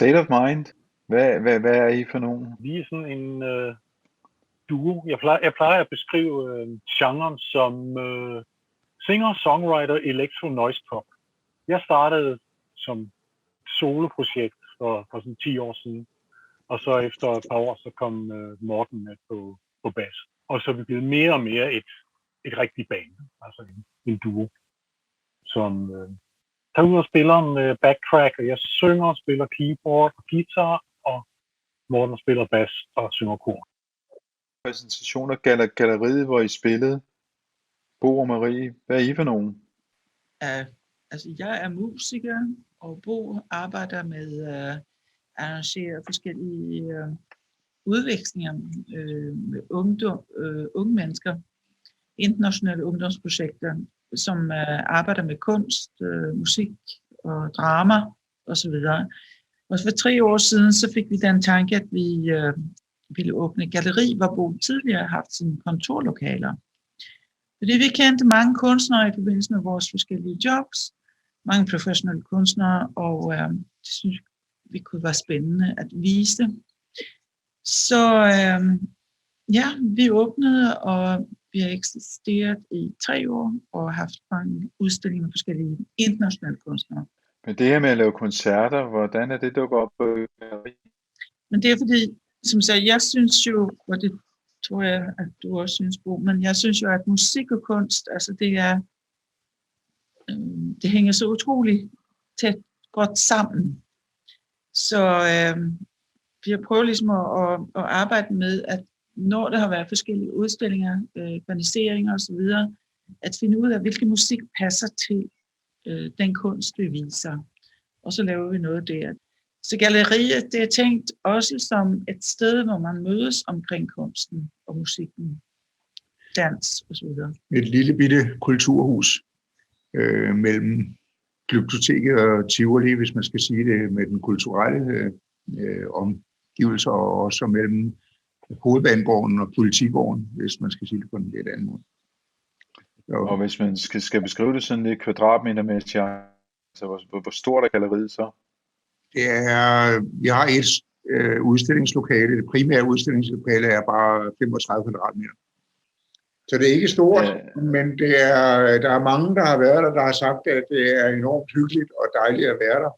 State of Mind. Hvad er I for nogen? Vi er sådan en duo. Jeg plejer at beskrive genren som singer-songwriter electro noise pop. Jeg startede som soloprojekt for sådan 10 år siden, og så efter et par år, så kom Morten med på bas. Og så er vi blevet mere og mere et rigtigt band, altså en duo, som tager ud og spiller en backtrack, og jeg synger og spiller keyboard og guitar, og Morten spiller bas og synger kor. Præsentationer galleriet, hvor I spillede. Bo og Marie, hvad er I for nogen? Altså, jeg er musiker, og Bo arbejder med at arrangere forskellige udvekslinger med unge mennesker, internationale ungdomsprojekter, som arbejder med kunst, musik og drama osv. Og for 3 år siden, så fik vi den tanke, at vi ville åbne et galleri, hvor Bo tidligere har haft sine kontorlokaler. Fordi vi kendte mange kunstnere i forbindelse med vores forskellige jobs, mange professionelle kunstnere, og det synes vi kunne være spændende at vise. Så vi åbnede, og vi har eksisteret i 3 år, og har haft mange udstillinger med forskellige internationale kunstnere. Men det her med at lave koncerter, hvordan er det dukket op på galleri? Men det er fordi, som sagt, jeg synes jo, og det tror jeg, at du også synes, Bo, men jeg synes jo, at musik og kunst, altså det hænger så utroligt tæt godt sammen. Så vi har prøvet ligesom at arbejde med, at når der har været forskellige udstillinger, organiseringer osv., at finde ud af, hvilken musik passer til den kunst, vi viser. Og så laver vi noget der. Så galleriet, det er tænkt også som et sted, hvor man mødes omkring kunsten og musikken, dans osv. Et lille bitte kulturhus mellem Glyptoteket og Tivoli, hvis man skal sige det, med den kulturelle omgivelser, og også mellem Hovedbanegården og Politigården, hvis man skal sige det på en lidt anden måde. Og hvis man skal beskrive det sådan lidt kvadratmetermæssigt, så hvor stort er galleriet så? Vi har et udstillingslokale. Det primære udstillingslokale er bare 35 kvadratmeter. Så det er ikke stort, men der er mange, der har været der har sagt, at det er enormt hyggeligt og dejligt at være der.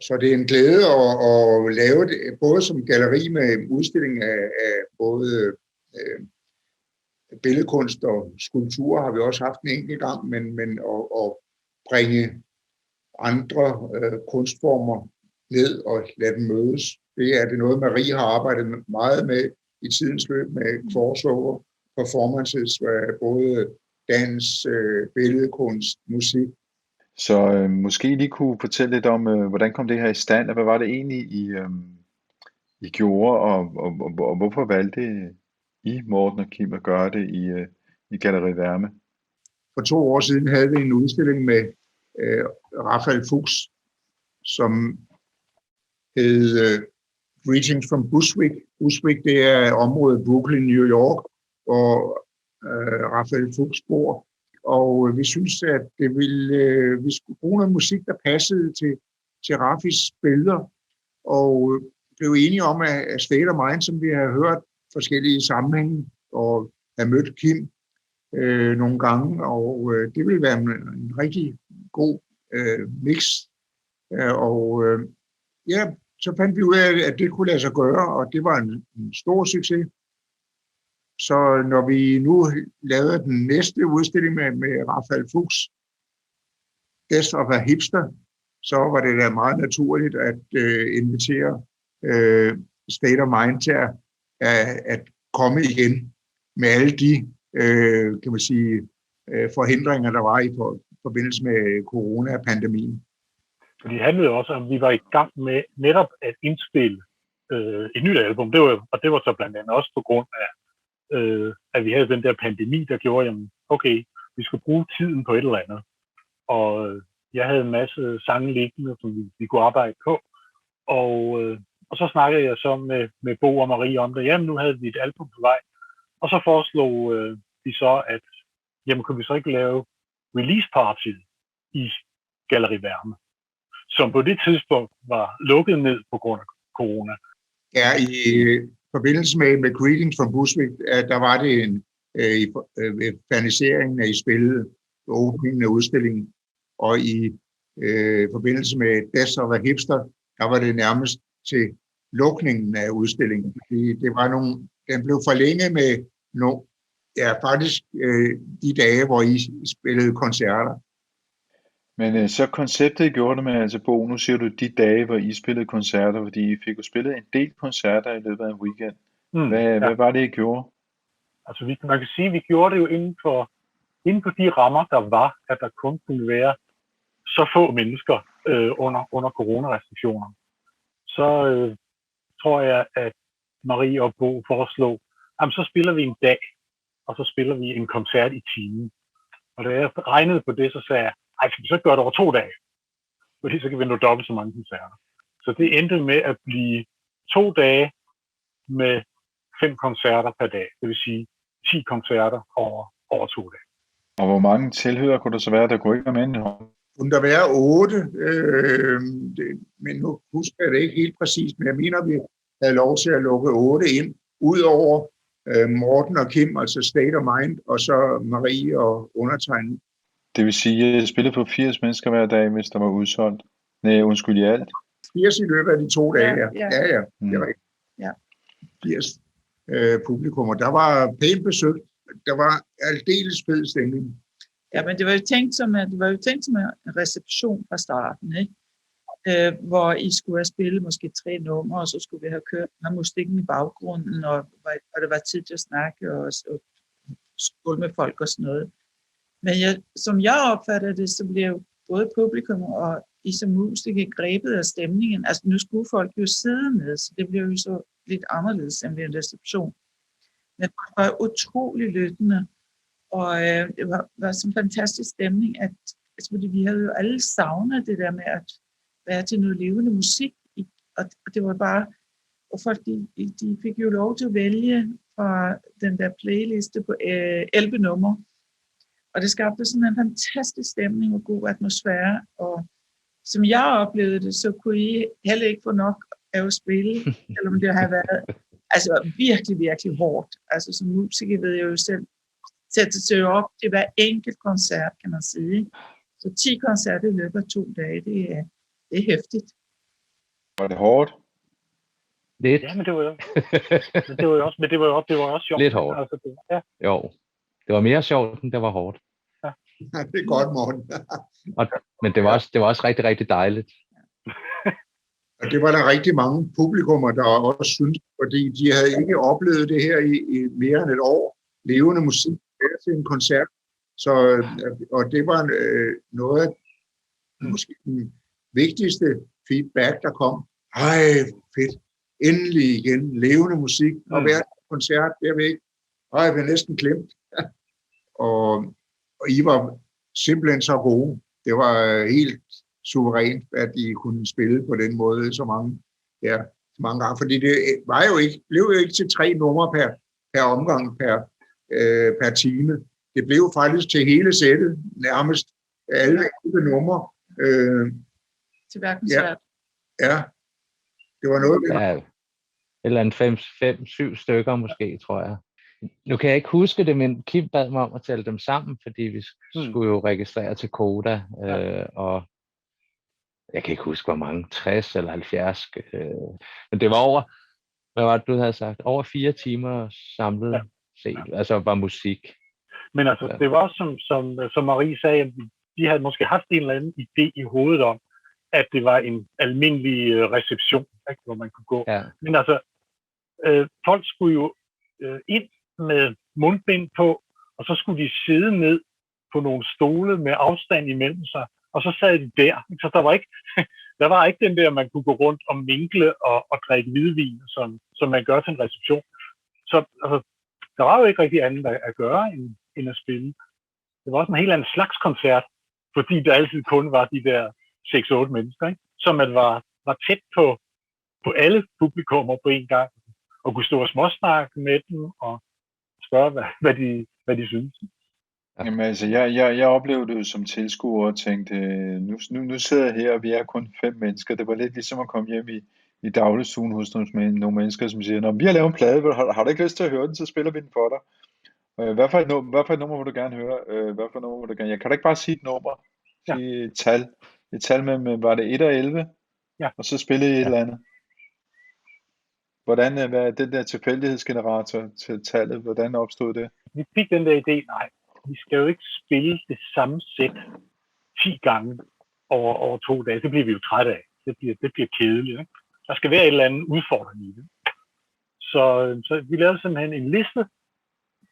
Så det er en glæde at lave det, både som galleri med udstilling af både billedkunst og skulpturer har vi også haft en enkelt gang, men at bringe andre kunstformer ned og lade dem mødes. Det er noget, Marie har arbejdet meget med i tidens løb med crossover, performances, både dans, billedkunst, musik. Så måske lige kunne fortælle lidt om, hvordan kom det her i stand, og hvad var det egentlig, I gjorde, og hvorfor valgte I, Morten og Kim, at gøre det i Galleri Værme? For 2 år siden havde vi en udstilling med Raphael Fuchs, som hed Greetings from Bushwick. Bushwick, det er området Brooklyn, New York, hvor Raphael Fuchs bor. Og vi synes, at vi skulle bruge noget musik, der passede til Rafis billeder, og blev enige om, at State of Mind, som vi har hørt forskellige sammenhænge, og har mødt Kim nogle gange, og det ville være en rigtig god mix. Så fandt vi ud af, at det kunne lade sig gøre, og det var en stor succes. Så når vi nu lavede den næste udstilling med Raphael Fuchs, Best of a Hipster, så var det da meget naturligt at invitere State of Mind til at komme igen med alle de kan man sige, forhindringer, der var i forbindelse med coronapandemien. Det handlede også om, at vi var i gang med netop at indspille et nyt album. Det var så blandt andet også på grund af, at vi havde den der pandemi, der gjorde, jamen, okay, vi skulle bruge tiden på et eller andet. Og jeg havde en masse sange liggende, som vi kunne arbejde på. Og så snakkede jeg så med Bo og Marie om det. Jamen, nu havde vi et album på vej. Og så foreslog de så, at jamen, kunne vi så ikke lave release party i Galleri Værme. som på det tidspunkt var lukket ned på grund af corona. Ja, i forbindelse med Greetings from Bushwick, der var det i faniseringen af spillet, åbningen af udstillingen, og i forbindelse med Death of a Hipster, der var det nærmest til lukningen af udstillingen. Det var den blev forlænget med faktisk de dage, hvor I spillede koncerter. Men så konceptet gjorde det med, altså Bo, nu siger du de dage, hvor I spillede koncerter, fordi I fik jo spillet en del koncerter i løbet af en weekend. Hvad var det, I gjorde? Altså man kan sige, at vi gjorde det jo inden for de rammer, der var, at der kun kunne være så få mennesker under coronarestriktioner. Så tror jeg, at Marie og Bo foreslog, jamen så spiller vi en dag, og så spiller vi en koncert i timen. Og da jeg regnede på det, så sagde jeg, skal vi så gøre det over 2 dage? Fordi så kan vi nå dobbelt så mange koncerter. Så det endte med at blive 2 dage med 5 koncerter per dag. Det vil sige 10 koncerter over 2 dage. Og hvor mange tilhørere kunne der så være, der kunne ikke være med? Kunne der være 8, men nu husker jeg det ikke helt præcist, men jeg mener, vi havde lov til at lukke 8 ind, udover Morten og Kim, altså State of Mind, og så Marie og undertegnet. Det vil sige, at jeg spillede for 80 mennesker hver dag, hvis der var udsolgt. Nej, undskyld i alt. 80 i løbet af de 2 dage, ja. Ja. Det var ikke. Ja. 80 publikummer. Der var pænt besøgt. Der var aldeles fed stemning. Ja, men det var jo tænkt som en reception fra starten, ikke? Hvor I skulle have spillet måske 3 numre, og så skulle vi have musikken i baggrunden, og det var tid til at snakke og skåle med folk og sådan noget. Men som jeg opfatter det, så bliver jo både publikum og I som musikere grebet af stemningen. Altså nu skulle folk jo sidde ned, så det bliver jo så lidt anderledes end ved en reception. Men det var utrolig lyttende, og det var sådan en fantastisk stemning, at fordi vi havde jo alle savnet det der med at være til noget levende musik, og det var bare, og folk de fik jo lov til at vælge fra den der playliste på 11 numre, og det skabte sådan en fantastisk stemning og god atmosfære, og som jeg oplevede det, så kunne I heller ikke få nok af at spille, selvom det har været virkelig, virkelig hårdt. Altså som musiker ved jeg jo selv sætte sig op til hver enkelt koncert, kan man sige. Så 10 koncerter i løbet af 2 dage, det er hæftigt. Var det hårdt? Lidt. Ja, men det var jo det var også sjovt. Lidt hårdt. Altså, Jo. Det var mere sjovt, end det var hårdt. Ja, det er godt, Morten. Men det var også rigtig, rigtig dejligt. Og det var der rigtig mange publikummer, der også syntes, fordi de havde ikke oplevet det her i mere end et år. Levende musik til en koncert. Så, og det var noget af måske den vigtigste feedback, der kom. Ej, fedt. Endelig igen. Levende musik. Og hver koncert, jeg ved ikke. Ej, jeg blev næsten glemt. Og I var simpelthen så gode. Det var helt suverænt, at I kunne spille på den måde så mange gange. Fordi det blev jo ikke til 3 numre per omgang, per time. Det blev faktisk til hele sættet, nærmest alle numre. Til hver koncert. Ja, det var noget. Ja, eller en 5-7 stykker måske, tror jeg. Nu kan jeg ikke huske det, men Kim bad mig om at tælle dem sammen, fordi vi skulle jo registrere til Koda, og jeg kan ikke huske, hvor mange, 60 eller 70, men det var over, hvad var det, du havde sagt, over 4 timer samlet set, altså var musik. Men altså, det var som Marie sagde, at de havde måske haft en eller anden idé i hovedet om, at det var en almindelig reception, ikke, hvor man kunne gå. Ja. Men altså, folk skulle jo ind med mundbind på, og så skulle de sidde ned på nogle stole med afstand imellem sig, og så sad de der. Så der var ikke den der, man kunne gå rundt og minkle og drikke hvidvin, som man gør til en reception. Så altså, der var jo ikke rigtig andet at gøre end at spille. Det var også en helt anden slags koncert, fordi der altid kun var de der 6-8 mennesker, ikke? Så man var tæt på alle publikummer på en gang, og kunne stå og småsnakke med dem og spørge, hvad de synes. Jamen altså, jeg oplevede det jo som tilskuer og tænkte, nu sidder jeg her, og vi er kun 5 mennesker. Det var lidt ligesom at komme hjem i dagligstuen hos nogle mennesker, som siger, nå, vi har lavet en plade, har du ikke lyst til at høre den, så spiller vi den for dig. Hvad for et nummer vil du gerne høre? Hvad for et nummer vil du gerne? Jeg kan da ikke bare sige et nummer, Ja. sige et tal. Et tal med, var det 1 og 11? Ja. Og så spillede I et Ja. eller andet. Hvordan, hvad er den der tilfældighedsgenerator til tallet, hvordan opstod det? Vi fik den der idé, nej, vi skal jo ikke spille det samme sæt 10 gange over 2 dage. Det bliver vi jo trætte af. Det bliver kedeligt. Ikke? Der skal være et eller andet udfordring i det. Så vi lavede simpelthen en liste,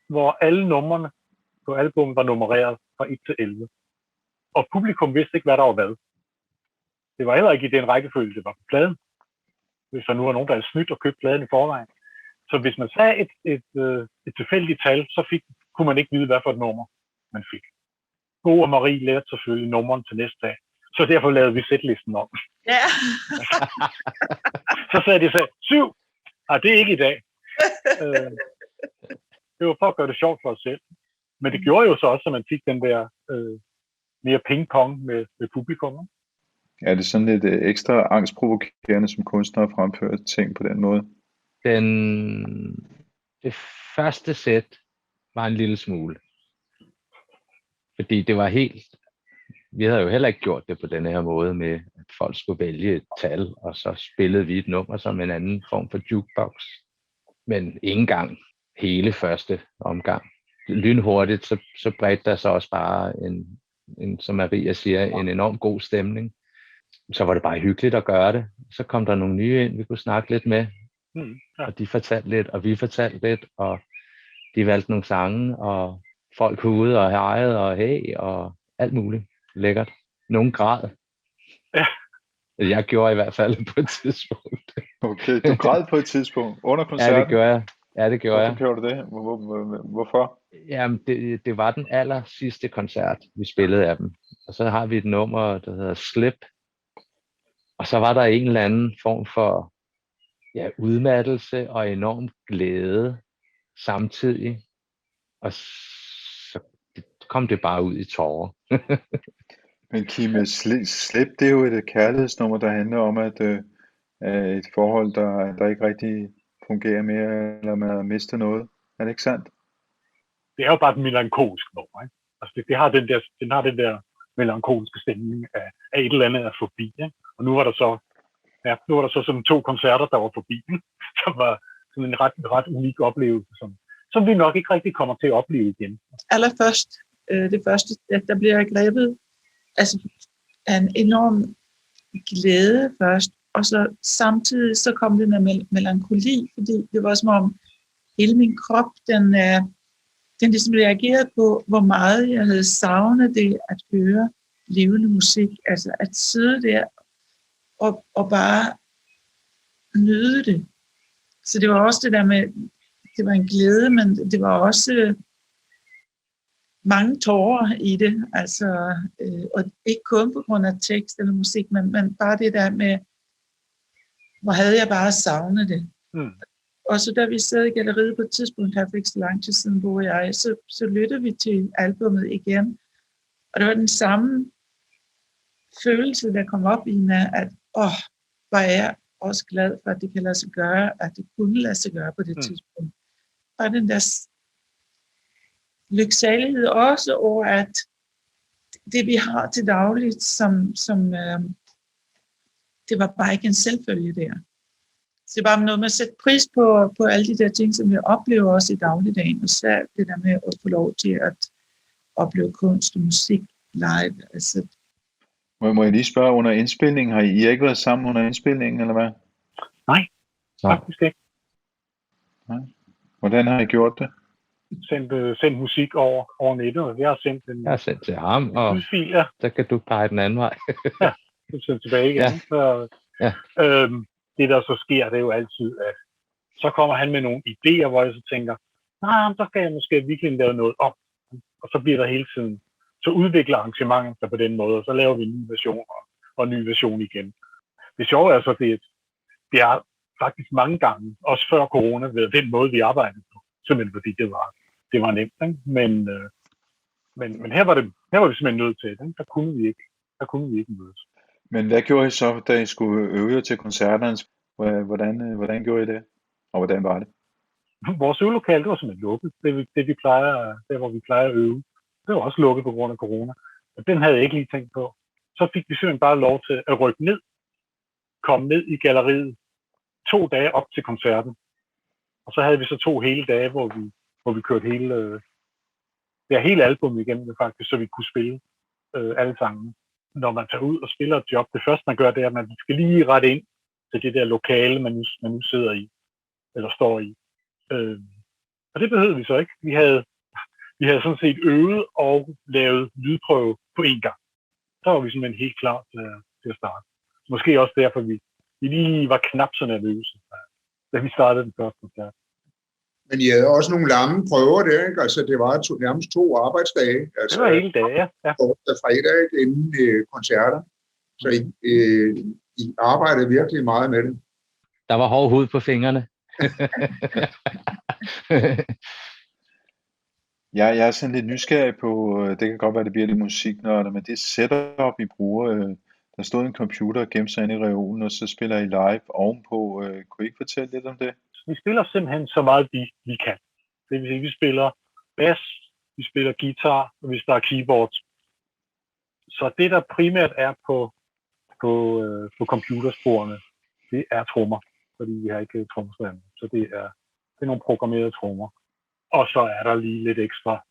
hvor alle numrene på albumet var nummereret fra 1 til 11. Og publikum vidste ikke, hvad der var hvad. Det var heller ikke i den rækkefølge, det var på pladen. Hvis der nu var nogen, der havde snydt og købt pladen i forvejen. Så hvis man sagde et tilfældigt tal, så kunne man ikke vide, hvad for et nummer man fik. Bo og Marie lærte selvfølgelig nummeren til næste dag. Så derfor lavede vi sætlisten om. Ja. Så sagde de 7. Nej, det er ikke i dag. Det var for at gøre det sjovt for os selv. Men det gjorde jo så også, at man fik den der mere ping-pong med publikum. Er det sådan lidt ekstra angstprovokerende som kunstner at fremføre ting på den måde? Det første sæt var en lille smule. Fordi det var helt... Vi havde jo heller ikke gjort det på den her måde med, at folk skulle vælge et tal, og så spillede vi et nummer som en anden form for jukebox. Men ikke engang hele første omgang. Lynhurtigt, så bredte der så også bare en, som Maria siger, en enorm god stemning. Så var det bare hyggeligt at gøre det. Så kom der nogle nye ind, vi kunne snakke lidt med. Og de fortalte lidt, og vi fortalte lidt, og de valgte nogle sange, og folk ude og hejede og hey, og alt muligt lækkert. Nogen græd. Ja. Jeg gjorde i hvert fald på et tidspunkt. Okay, du græd på et tidspunkt under koncerten? Ja, det gjorde jeg. Hvorfor gjorde du det? Hvorfor? Jamen, det var den aller sidste koncert, vi spillede af dem. Og så har vi et nummer, der hedder Slip. Og så var der en eller anden form for udmattelse og enorm glæde samtidig. Og så kom det bare ud i tårer. Men Kim, Slip, det er jo et kærlighedsnummer, der handler om, at et forhold, der ikke rigtig fungerer mere, eller man har mistet noget. Er det ikke sandt? Det er jo bare et melankolsk nummer, ikke? Altså den har den der melankolske stemning af et eller andet er forbi, ikke? Og nu var der så sådan 2 koncerter, der var forbi, som var sådan en ret unik oplevelse, som vi nok ikke rigtig kommer til at opleve igen. Allerførst, det første, der bliver jeg grebet altså af en enorm glæde først, og så samtidig så kom det med melankoli, fordi det var som om hele min krop, den ligesom reagerede på, hvor meget jeg havde savnet det at høre levende musik, altså at sidde der og bare nyde det. Så det var også det der med, det var en glæde, men det var også mange tårer i det, altså, og ikke kun på grund af tekst eller musik, men bare det der med, hvor havde jeg bare savnet det. Og så da vi sad i galleriet på et tidspunkt, her for ikke så lang tid siden, hvor jeg, så lyttede vi til albumet igen, og det var den samme følelse, der kom op i mig, at var jeg også glad for, at det kan lade sig gøre, at det kunne lade sig gøre på det tidspunkt. Og den der lyksalighed også over, at det vi har til dagligt, som det var bare ikke en selvfølge der. Så det er bare noget med at sætte pris på alle de der ting, som vi oplever også i dagligdagen, og så det der med at få lov til at opleve kunst og musik live. Altså. Må jeg lige spørge, under indspilningen, har I ikke været sammen under indspilningen, eller hvad? Nej, faktisk ikke. Nej. Hvordan har I gjort det? Sendt musik over nettet, og jeg har sendt til ham, og lydfil, ja. Så kan du pege den anden vej. Ja, det sendt tilbage igen. Ja. Det der så sker, det er jo altid, at så kommer han med nogle idéer, hvor jeg så tænker, så skal jeg måske virkelig lave noget om. Og så bliver der hele tiden, så udvikler arrangementet sig på den måde, og så laver vi en ny version og en ny version igen. Det sjove er så, det er faktisk mange gange, også før corona, ved den måde, vi arbejdede på. Simpelthen fordi det var nemt, ikke? Men her var vi simpelthen nødt til det. Der kunne vi ikke mødes. Men hvad gjorde I så, da I skulle øve jer til koncerterne? Hvordan gjorde I det? Og hvordan var det? Vores øvelokale, det var simpelthen lukket. Der hvor vi plejer at øve. Det var også lukket på grund af corona. Og den havde jeg ikke lige tænkt på. Så fik vi simpelthen bare lov til at rykke ned. Komme ned i galleriet 2 dage op til koncerten. Og så havde vi så 2 hele dage, hvor vi kørte hele albumet igennem faktisk, så vi kunne spille alle sangene. Når man tager ud og spiller et job, det første man gør, det er, at man skal lige rette ind til det der lokale, man nu sidder i, eller står i. Og det behøvede vi så ikke. Vi havde sådan set øvet og lavet lydprøve på én gang. Så var vi simpelthen helt klar til at starte. Måske også derfor, vi lige var knap så nervøse, da vi startede den første koncert. Men I havde også nogle lange prøver der, ikke? Altså, det var nærmest 2 arbejdsdage. Altså, det var hele dage, ja. Torsdag og fredag inden koncerter. Så I arbejdede virkelig meget med det. Der var hård hud på fingrene. Jeg er sådan lidt nysgerrig på, det kan godt være, det bliver lidt musiknørder, men det setup, I bruger, der stod en computer og gemte sig inde i reolen, og så spiller I live ovenpå. Kunne I ikke fortælle lidt om det? Vi spiller simpelthen så meget, vi kan. Det vil sige, vi spiller bass, vi spiller guitar, og vi spiller keyboards. Så det, der primært er på computersporene, det er trommer, fordi vi har ikke trommeslager. Så det er nogle programmerede trommer. Og så er der lige lidt ekstra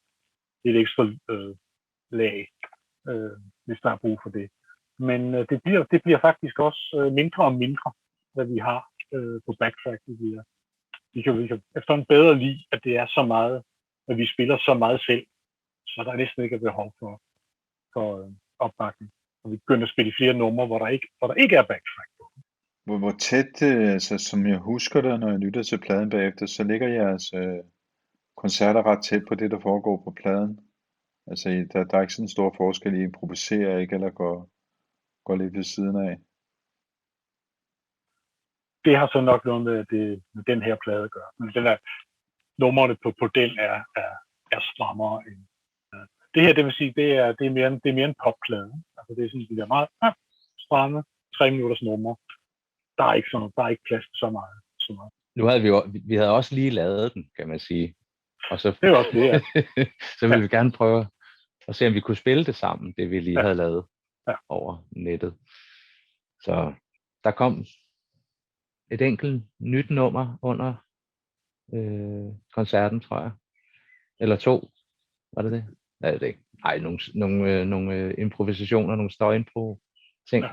lag, hvis der er brug for det. Men det bliver faktisk også mindre og mindre, hvad vi har på backtrack. Vi kan efterhånden bedre lide, at det er så meget, at vi spiller så meget selv, så der er næsten ikke behov for opbakning. Og vi begynder at spille flere numre, hvor der ikke er backtrack på. Hvor tæt, altså, som jeg husker det, når jeg lytter til pladen bagefter, så ligger jeres koncerter ret tæt på det, der foregår på pladen. Altså, der er ikke sådan en stor forskel i at improvisere, ikke, eller går lidt ved siden af. Det har så nok noget med den her plade at gøre. Men numrene på den er strammere end det her. Det vil sige, det er mere en popplade. Altså, det er sådan de der meget stramme 3 minutters numre. Der er ikke plads til så meget. Nu havde vi havde også lige lavet den, kan man sige. Og så, det er også det, ja. Så ville vi gerne prøve at se, om vi kunne spille det sammen, det vi lige havde lavet over nettet. Så der kom et enkelt nyt nummer under koncerten, tror jeg. Eller 2. Var det det? Nej, det er ikke. Nej, nogle improvisationer, nogle støjimpro ting. Ja.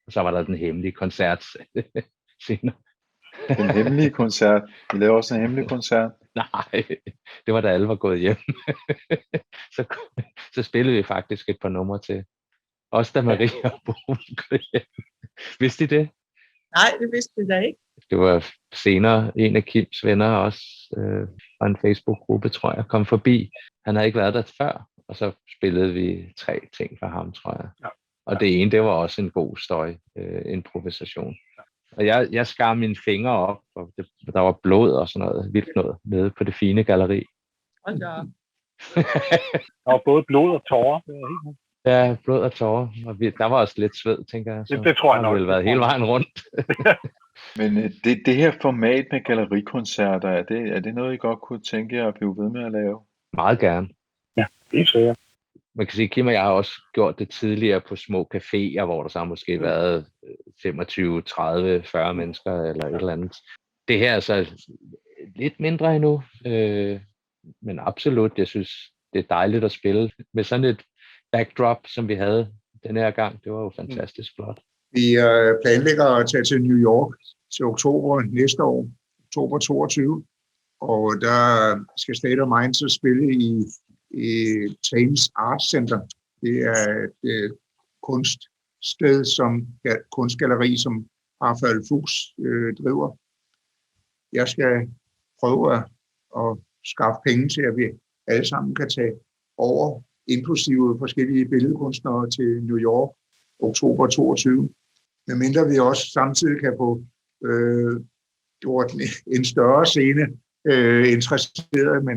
Og så var der den hemmelige koncert senere. Den hemmelige koncert? Vi lavede også en hemmelig koncert? Nej, det var da alle var gået hjem. så spillede vi faktisk et par numre til. Også da Maria og Bo gik hjem. Vidste I det? Nej, det vidste jeg da ikke. Det var senere en af Kims venner også, fra en Facebook-gruppe, tror jeg, kom forbi. Han havde ikke været der før, og så spillede vi 3 ting for ham, tror jeg. Ja. Og det ene, det var også en god improvisation. Og jeg skar mine fingre op, og der var blod og sådan noget, vildt noget, nede på det fine galleri. Hold da. Der var både blod og tårer. Ja, blod og tårer. Og der var også lidt sved, tænker jeg. Så det tror jeg nok. Det har vel været hele vejen rundt. Men det her format med gallerikoncerter, er det noget, I godt kunne tænke jer at blive ved med at lave? Meget gerne. Ja, det er sikkert. Man kan sige, Kim og jeg har også gjort det tidligere på små caféer, hvor der så har måske været 25, 30, 40 mennesker eller et eller andet. Det her er så lidt mindre endnu, men absolut, jeg synes, det er dejligt at spille med sådan et backdrop, som vi havde den her gang. Det var jo fantastisk flot. Vi planlægger at tage til New York til oktober næste år, oktober 22, og der skal State of Mind så spille i Thames Art Center. Det er et kunststed, kunstgalleri, som Raphael Fuchs driver. Jeg skal prøve at skaffe penge til, at vi alle sammen kan tage over, inklusive forskellige billedkunstnere til New York, oktober 22. Medmindre vi også samtidig kan få gjort en større scene interesseret, men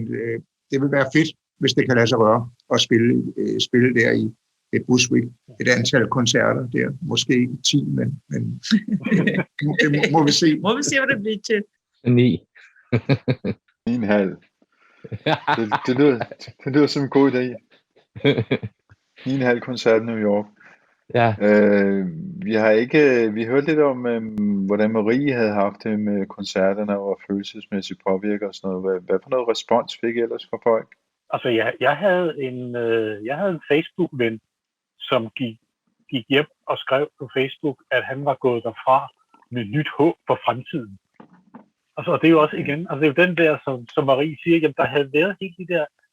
det vil være fedt, hvis det kan lade sig gøre, at spille der i et Bushwick. Et antal koncerter der, måske 10, men det må vi se. Må vi se, hvad det bliver til. 9. 9,5. Det lyder som en god idé. 9,5 koncert i New York. Ja, Vi hørte lidt om, hvordan Marie havde haft det med koncerterne og var følelsesmæssigt påvirket og sådan noget. Hvad for noget respons fik I ellers fra folk? Altså, jeg havde en Facebook-ven, som gik hjem og skrev på Facebook, at han var gået derfra med nyt håb for fremtiden. Altså, og det er jo også igen, altså det er jo den der, som Marie siger, jamen, der havde været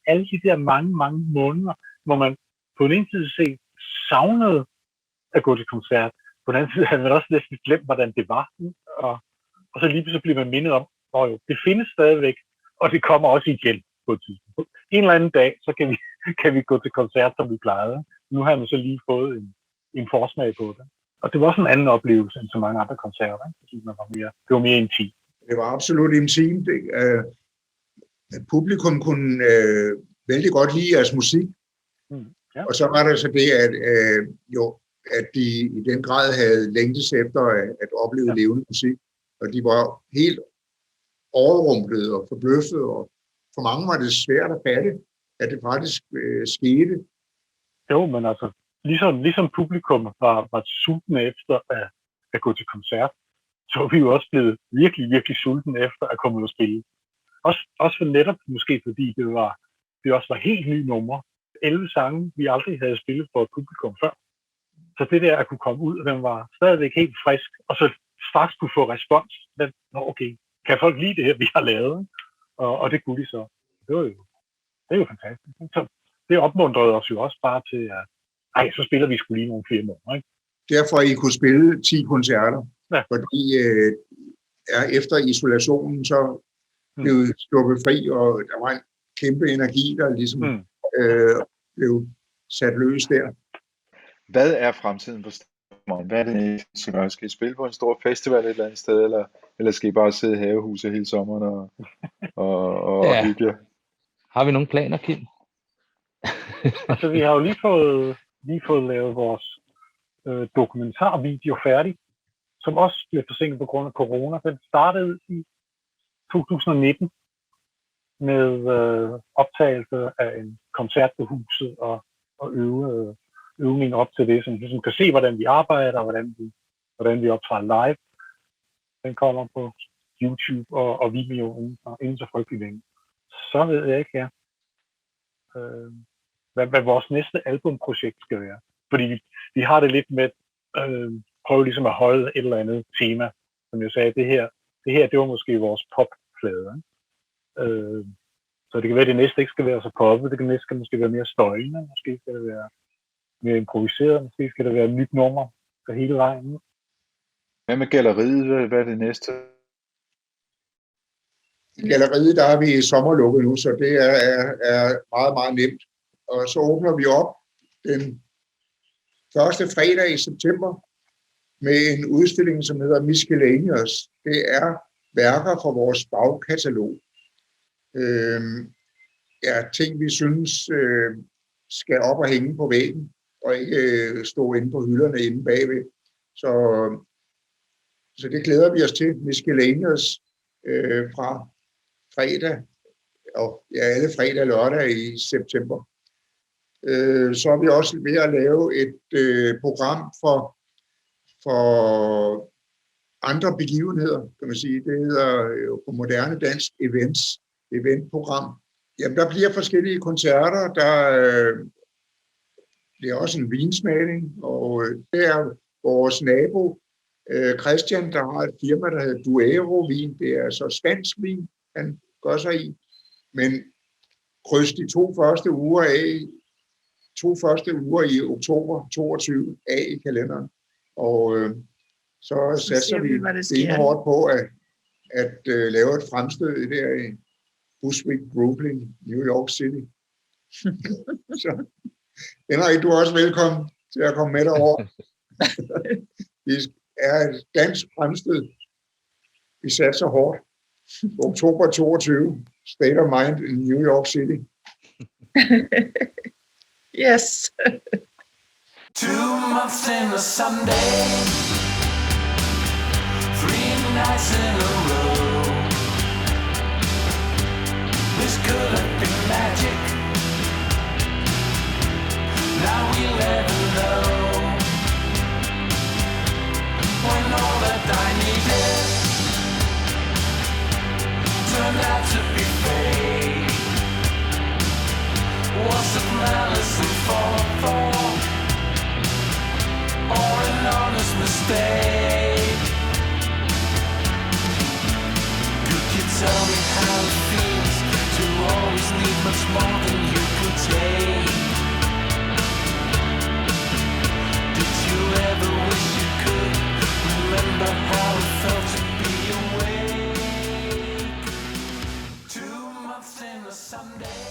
alle de der mange måneder, hvor man på den ene side savnede at gå til koncert. På den anden side havde man også næsten glemt, hvordan det var. Og så lige pludselig bliver man mindet om, jo, det findes stadigvæk, og det kommer også igen på et tidspunkt. En eller anden dag, så kan vi gå til koncert, som vi plejede. Nu har man så lige fået en forsmag på det. Og det var også en anden oplevelse end så mange andre koncerter, ikke? Fordi det var mere intimt. Det var absolut intimt. Publikum kunne vældig godt lide jeres musik. Ja. Og så var der så det, at de i den grad havde længtes efter at opleve levende musik. Og de var helt overrumplet og forbløffet. Og for mange var det svært at fatte, at det faktisk skete. Jo, men altså, ligesom publikum var sultne efter at gå til koncert, så var vi jo også blevet virkelig sultne efter at komme ud og spille. Også for netop måske, fordi det også var helt nye numre. 11 sange, vi aldrig havde spillet for et publikum før. Så det der at kunne komme ud, og den var stadigvæk helt frisk, og så straks kunne få respons. Okay, kan folk lide det her, vi har lavet? Og det kunne de så. Det er jo fantastisk. Så det opmuntrede os jo også bare til, at så spiller vi sgu lige nogle flere numre, ikke? Derfor I kunne spille 10 koncerter. Ja. Fordi efter isolationen, så blev sluppet fri, og der var en kæmpe energi, der ligesom blev sat løs der. Hvad er fremtiden for Stammer? Hvad er det næste, I skal gøre? Skal I spille på en stor festival et eller andet sted, eller skal I bare sidde i havehuset hele sommeren og hygge jer? Har vi nogle planer, Kim? Altså, vi har jo lige fået lavet vores dokumentarvideo færdig, som også blev forsinket på grund af corona. Den startede i 2019 med optagelse af en koncert på huset og øvning op til det, så man ligesom kan se, hvordan vi arbejder, og hvordan vi optræder live. Den kommer på YouTube og Vimeo inden så frygtelig længe. Så ved jeg ikke her, hvad vores næste albumprojekt skal være. Fordi vi har det lidt med prøve ligesom at holde et eller andet tema. Som jeg sagde, det var måske vores popplade. Så det kan være, at det næste ikke skal være så poppet, det næste skal måske være mere støjende, måske skal det være mere improviseret, måske skal det være et nyt nummer for hele vejen. Hvad med galleriet? Hvad er det næste? I galleriet, der er vi i sommerlukket nu, så det er meget, meget nemt. Og så åbner vi op den første fredag i september med en udstilling, som hedder Miscellaneous. Det er værker fra vores bagkatalog. Ting, vi synes skal op og hænge på væggen, og ikke stå inde på hylderne inde bagved. Så det glæder vi os til. Miscellaneous fra fredag, og alle fredag og lørdag i september. Så er vi også ved at lave et program for andre begivenheder, kan man sige. Det hedder på moderne dansk eventprogram. Jamen, der bliver forskellige koncerter, der bliver også en vinsmagning, og det er vores nabo, Christian, der har et firma, der hedder Duero Vin. Det er så spansk vin, han gør sig i. Men kryds de to første uger i oktober 22 af i kalenderen. Og så satser vi benhårdt på at lave et fremstød der i Bushwick, Brooklyn, New York City. Så Henrik, du er også velkommen til at komme med derover. Det er et dansk fremstød. Vi satser hårdt. Oktober 22, State of Mind in New York City. Yes. 2 months in a Sunday, 3 nights in a row. This could have been magic. Now we'll never know. When all that I needed turned out to be fake. Was it malice and forethought, or an honest mistake? Could you tell me how it feels to always need much more than you could take? Did you ever wish you could remember how it felt to be awake? 2 months in a Sunday.